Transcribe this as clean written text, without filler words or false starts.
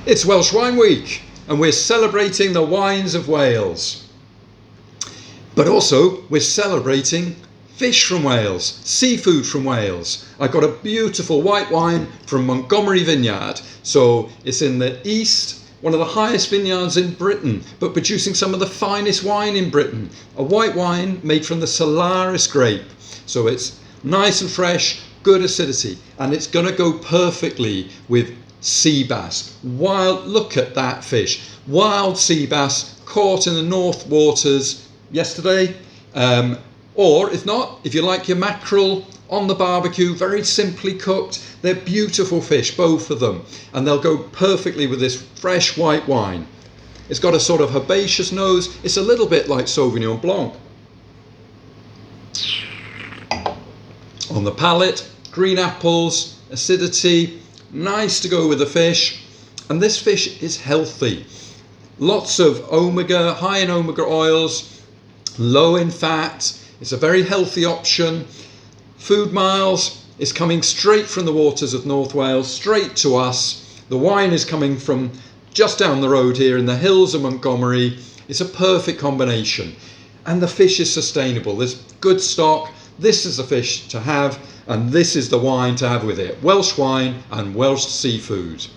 It's Welsh Wine Week and we're celebrating the wines of Wales. But also we're celebrating fish from Wales, seafood from Wales. I got a beautiful white wine from Montgomery Vineyard. So it's in the east, one of the highest vineyards in Britain, but producing some of the finest wine in Britain. A white wine made from the Solaris Grape. So it's nice and fresh, good acidity, and it's going to go perfectly with Seabass. Wild, look at that fish. Wild Seabass caught in the North Waters yesterday. Or if not, if you like your mackerel on the barbecue, very simply cooked, they're beautiful fish, both of them. And they'll go perfectly with this fresh white wine. It's got a sort of herbaceous nose. It's a little bit like Sauvignon Blanc. On the palate, green apples, acidity, nice to go with the fish. And this fish is healthy. Lots of omega, high in omega oils, low in fat. It's a very healthy option. Food miles is coming straight from the waters of North Wales, straight to us. The wine is coming from just down the road here in the hills of Montgomery. It's a perfect combination. And the fish is sustainable. There's good stock. This is the fish to have, and this is the wine to have with it. Welsh wine and Welsh seafood.